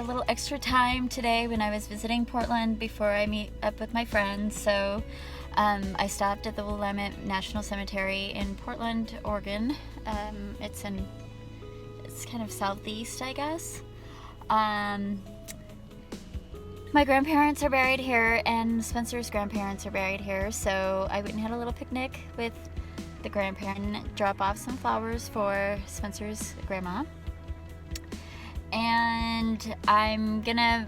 little extra time today when I was visiting Portland before I meet up with my friends. So I stopped at the Willamette National Cemetery in Portland, Oregon. It's kind of southeast, I guess. My grandparents are buried here, and Spencer's grandparents are buried here, so I went and had a little picnic with the grandparent, drop off some flowers for Spencer's grandma. And I'm gonna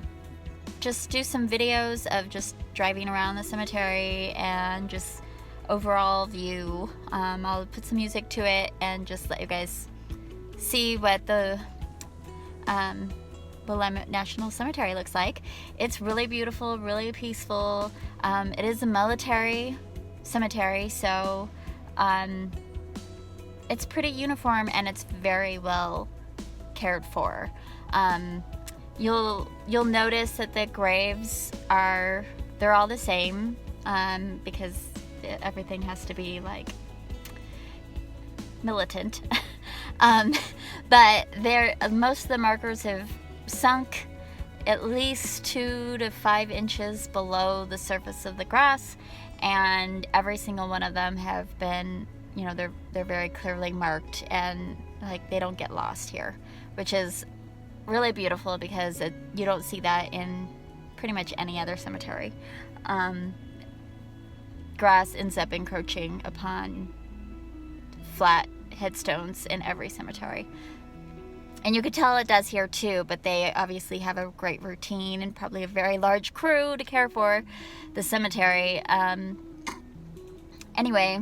just do some videos of just driving around the cemetery and just overall view. I'll put some music to it and just let you guys see what the Willamette National Cemetery looks like. It's really beautiful, really peaceful. It is a military cemetery, so it's pretty uniform and it's very well cared for. You'll notice that the graves they're all the same, because everything has to be like militant. But most of the markers have sunk at least 2 to 5 inches below the surface of the grass, and every single one of them have been, they're very clearly marked, and like they don't get lost here, which is really beautiful because you don't see that in pretty much any other cemetery. Grass ends up encroaching upon flat headstones in every cemetery. And you could tell it does here too, but they obviously have a great routine and probably a very large crew to care for the cemetery. Anyway,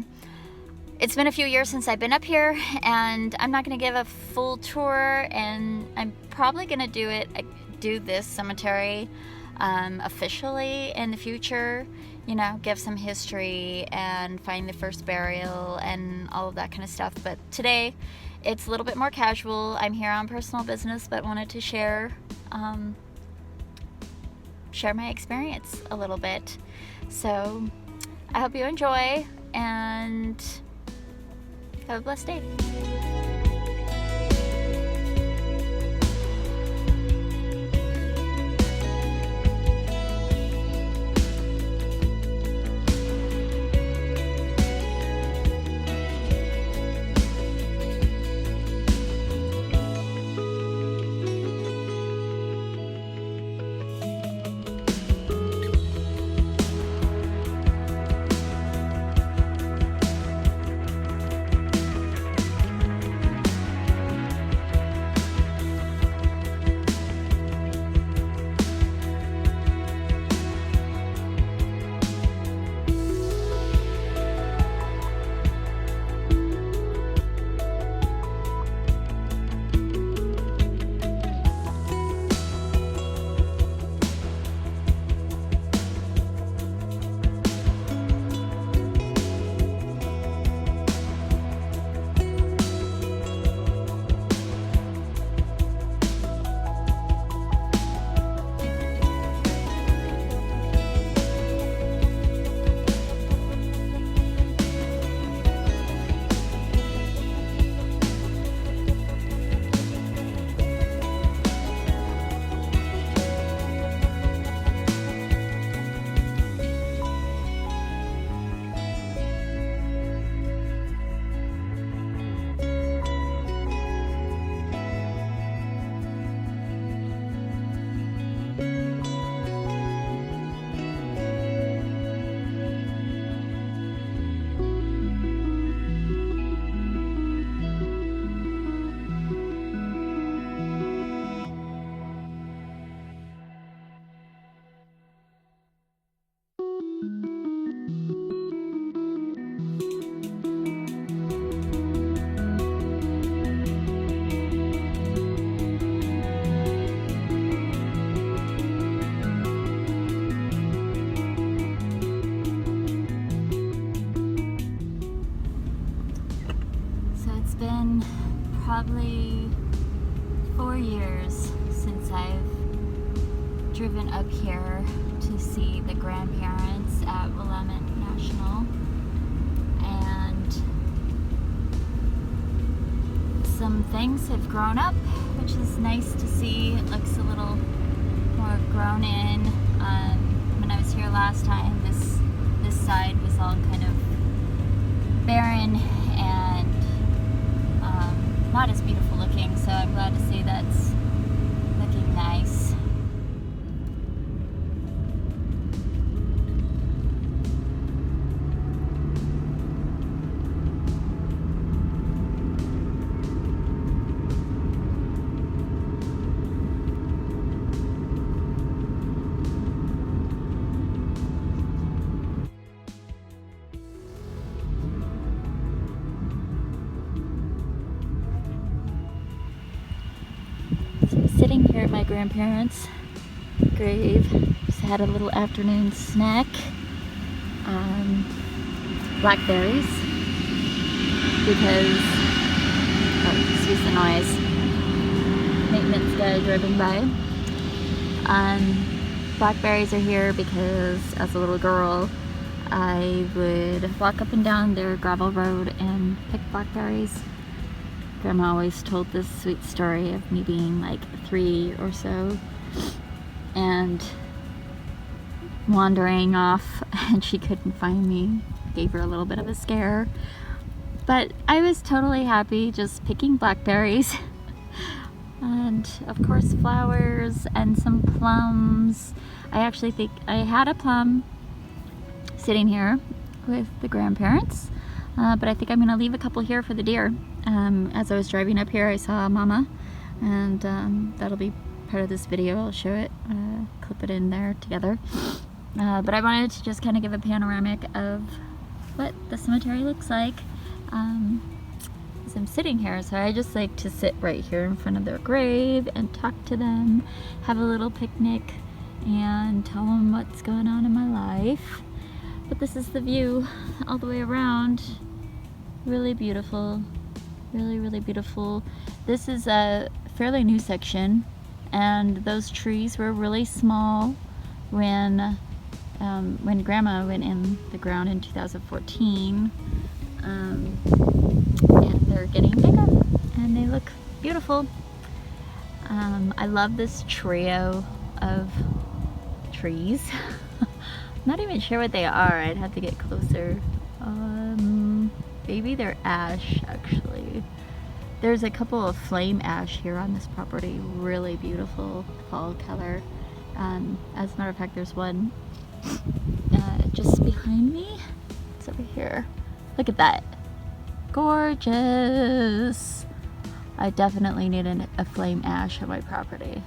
it's been a few years since I've been up here, and I'm not going to give a full tour, and I'm probably going to do this cemetery officially in the future, give some history and find the first burial and all of that kind of stuff. But today it's a little bit more casual. I'm here on personal business, but wanted to share my experience a little bit. So I hope you enjoy and have a blessed day. Probably 4 years since I've driven up here to see the grandparents at Willamette National, and some things have grown up, which is nice to see. It looks a little grown in. When I was here last time, this side was all kind of barren and not as beautiful looking, so I'm glad to see that's looking nice. Sitting here at my grandparents' grave, just had a little afternoon snack. Blackberries, because, oh, excuse the noise, maintenance guy driving by. Blackberries are here because as a little girl I would walk up and down their gravel road and pick blackberries. Grandma always told this sweet story of me being like 3 or so and wandering off and she couldn't find me. Gave her a little bit of a scare. But I was totally happy just picking blackberries. And of course flowers and some plums. I actually think I had a plum sitting here with the grandparents. But I think I'm going to leave a couple here for the deer. As I was driving up here, I saw Mama, and that'll be part of this video. I'll show it, clip it in there together. But I wanted to just kind of give a panoramic of what the cemetery looks like as I'm sitting here. So I just like to sit right here in front of their grave and talk to them, have a little picnic, and tell them what's going on in my life. But this is the view all the way around. Really beautiful. Really, really beautiful. This is a fairly new section, and those trees were really small when Grandma went in the ground in 2014. And they're getting bigger, and they look beautiful. I love this trio of trees. Not even sure what they are. I'd have to get closer. Maybe they're ash, actually. There's a couple of flame ash here on this property. Really beautiful fall color. As a matter of fact, there's one just behind me. It's over here. Look at that. Gorgeous. I definitely need a flame ash on my property.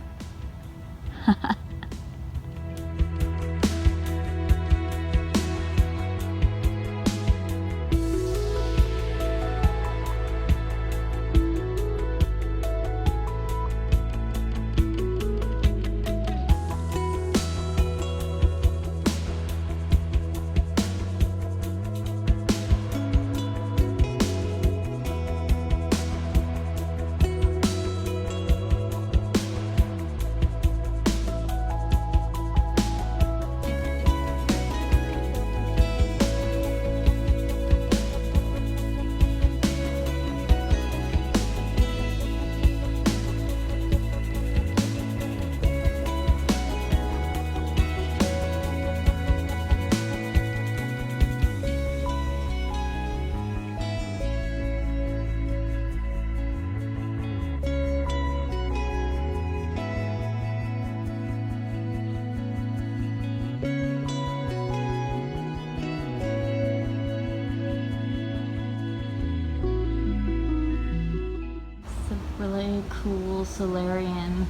Really cool solarium.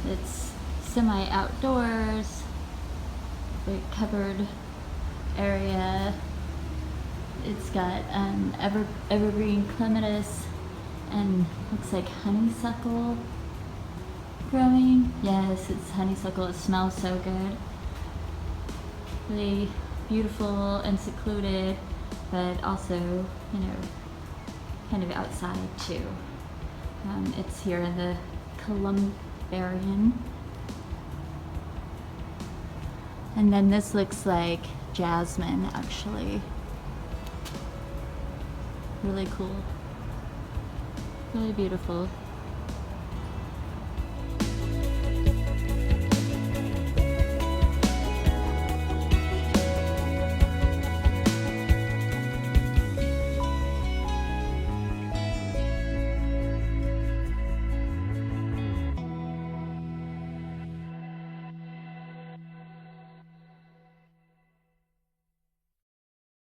It's semi-outdoors, big covered area. It's got evergreen clematis and looks like honeysuckle growing. Yes, it's honeysuckle. It smells so good. Really beautiful and secluded, but also, you know, kind of outside too. It's here in the Columbarium. And then this looks like jasmine, actually. Really cool. Really beautiful.